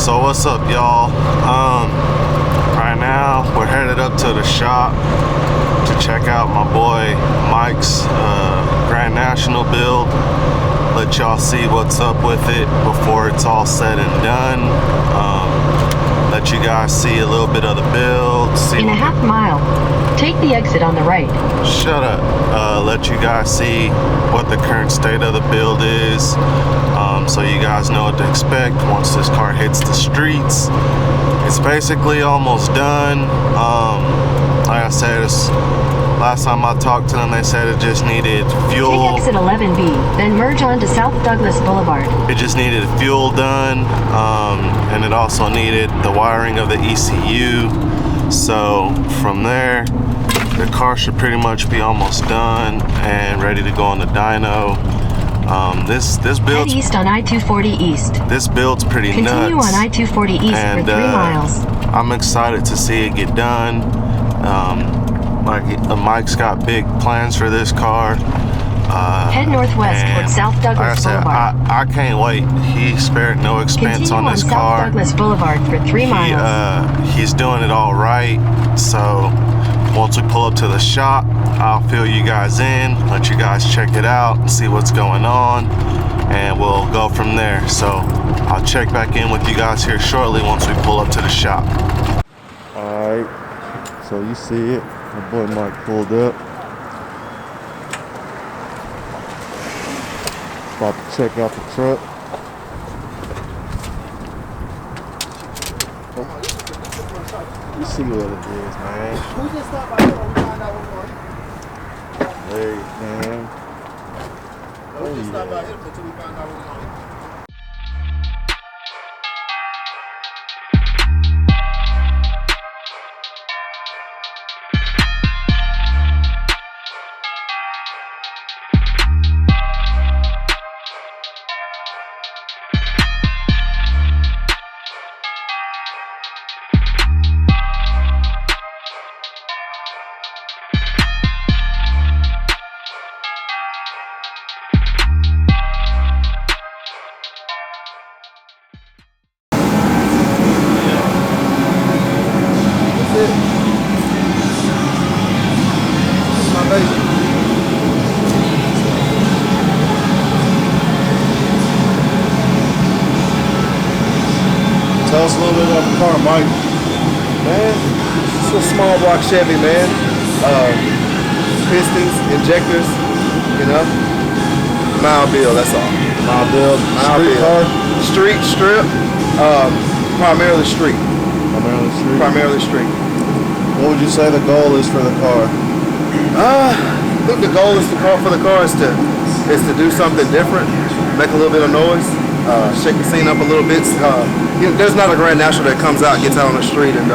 So what's up, y'all? Right now we're headed up to the shop to check out my boy Mike's Grand National build. Let y'all see what's up with it before it's all said and done. Let you guys see a little bit of the build. In a half mile, take the exit on the right. Shut up. Let you guys see what the current state of the build is, so you guys know what to expect once this car hits the streets. It's basically almost done. Like I said, last time I talked to them, they said it just needed fuel. Take exit 11B, then merge onto South Douglas Boulevard. It just needed fuel done, and it also needed the wiring of the ECU. So from there, the car should pretty much be almost done and ready to go on the dyno. This build east on I-240 East. This build's pretty nuts. Continue on I-240 East for 3 miles. I'm excited to see it get done. Mike's got big plans for this car. Head northwest towards South Douglas Boulevard. I can't wait. He spared no expense on this car. Continue on South Douglas Boulevard for 3 miles. He's doing it all right. So once we pull up to the shop, I'll fill you guys in, let you guys check it out and see what's going on, and we'll go from there. So I'll check back in with you guys here shortly once we pull up to the shop. Alright, so you see it. My boy Mike pulled up. About to check out the truck. You see what it is, man. We just stopped by here and find out what's going on. Hey, man. We just stopped by here until we find out what's going on. Tell us a little bit about the car, Mike. Man, it's a small block Chevy, man. Pistons, injectors, you know. Mild build, that's all. Mild build. Street car? Street, strip. Primarily street. Primarily street. Primarily street. What would you say the goal is for the car? I think the goal is for the car is to do something different, make a little bit of noise, shake the scene up a little bit. There's not a Grand National that comes out, gets out on the street, and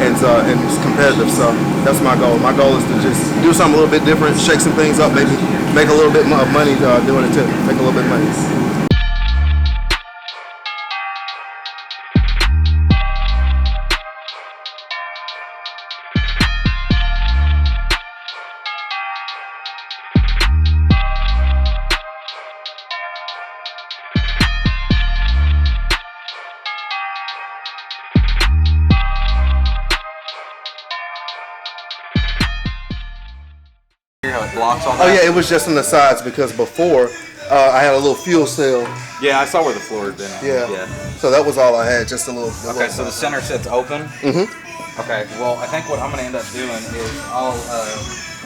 it's competitive. So that's my goal. My goal is to just do something a little bit different, shake some things up, maybe make a little bit of money doing it too. Make a little bit of money. Blocks on that? Oh yeah, it was just on the sides because before I had a little fuel cell. Yeah, I saw where the floor had been. Yeah. So that was all I had, just a little. Okay, so the center sit's open. Okay. Well, I think what I'm gonna end up doing is I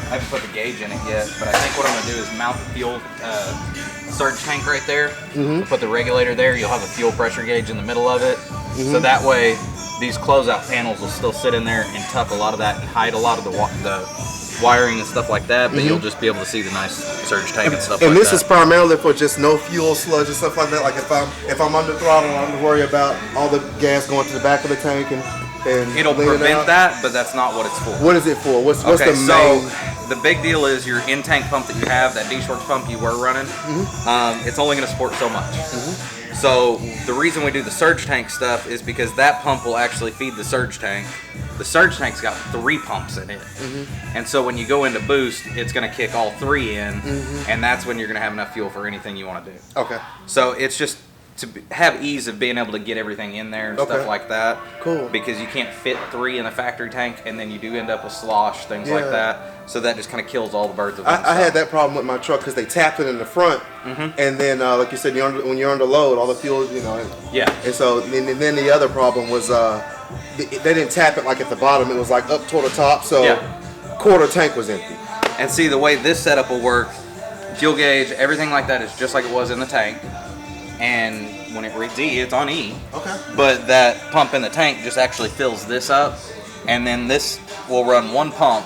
haven't put the gauge in it yet, but I think what I'm gonna do is mount the fuel surge tank right there. Put the regulator there. You'll have a fuel pressure gauge in the middle of it, so that way these closeout panels will still sit in there and tuck a lot of that and hide a lot of the wiring and stuff like that, but you'll just be able to see the nice surge tank and stuff like that. And this is primarily for just no fuel sludge and stuff like that. Like if I'm under throttle, I don't have to worry about all the gas going to the back of the tank and it'll prevent that, but that's not what it's for. What is it for? What's the main? So the big deal is your in-tank pump that you have, that D-Shorts pump you were running, it's only going to support so much. So the reason we do the surge tank stuff is because that pump will actually feed the surge tank. The surge tank's got 3 pumps in it. And so when you go into boost, it's going to kick all 3 in, and that's when you're going to have enough fuel for anything you want to do. Okay. So it's just have ease of being able to get everything in there and stuff like that. Cool. Because you can't fit 3 in the factory tank, and then you do end up with slosh, things like that. So that just kind of kills all the birds with one stone. I had that problem with my truck because they tapped it in the front, and then like you said, when you're under load, all the fuel, Yeah. And so then the other problem was they didn't tap it like at the bottom; it was like up toward the top, so quarter tank was empty. And see, the way this setup will work, fuel gauge, everything like that is just like it was in the tank. And when it reads E, it's on E. Okay. But that pump in the tank just actually fills this up, and then this will run one pump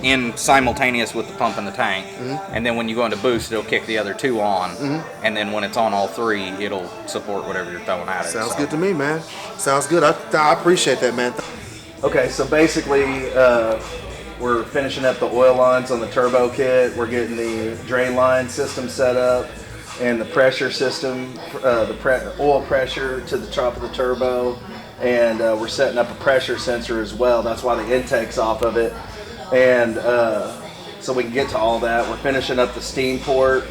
in simultaneous with the pump in the tank. And then when you go into boost, it'll kick the other 2 on. And then when it's on all 3, it'll support whatever you're throwing at it. Sounds good to me, man. Sounds good. I appreciate that, man. Okay, so basically, we're finishing up the oil lines on the turbo kit. We're getting the drain line system set up and the pressure system, the oil pressure to the top of the turbo. And we're setting up a pressure sensor as well. That's why the intake's off of it. And so we can get to all that. We're finishing up the steam port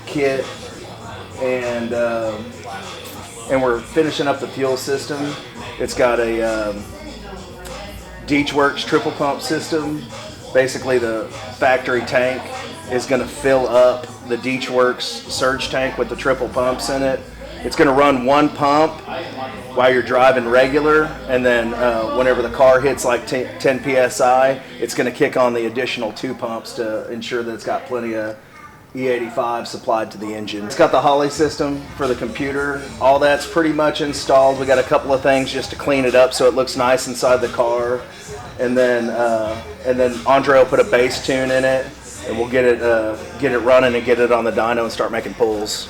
kit, and we're finishing up the fuel system. It's got a Vxxrhees triple pump system. Basically, the factory tank is going to fill up the Vxxrhees surge tank with the triple pumps in it. It's going to run one pump while you're driving regular, and then whenever the car hits like 10 psi, it's going to kick on the additional 2 pumps to ensure that it's got plenty of E85 supplied to the engine. It's got the Holly system for the computer. All that's pretty much installed. We got a couple of things just to clean it up so it looks nice inside the car, and then Andre will put a bass tune in it, and we'll get it running and get it on the dyno and start making pulls.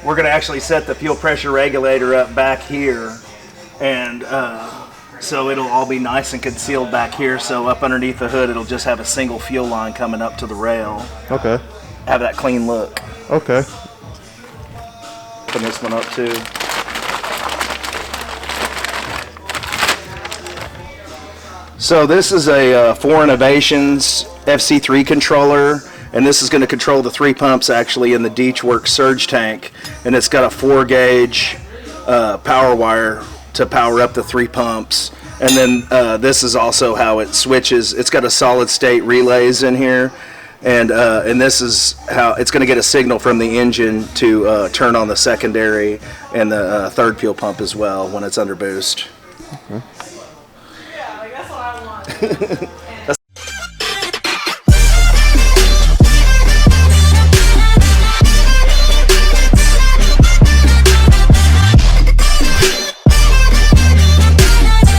We're going to actually set the fuel pressure regulator up back here, and so it'll all be nice and concealed back here. So up underneath the hood, it'll just have a single fuel line coming up to the rail. Okay. Have that clean look. Okay. Open this one up too. So this is a Four Innovations FC3 controller. And this is going to control the 3 pumps actually in the Vxxrhees surge tank, and it's got a 4-gauge power wire to power up the 3 pumps. And then this is also how it switches. It's got a solid state relays in here, and this is how it's going to get a signal from the engine to turn on the secondary and the 3rd fuel pump as well when it's under boost. Yeah, like that's what I want.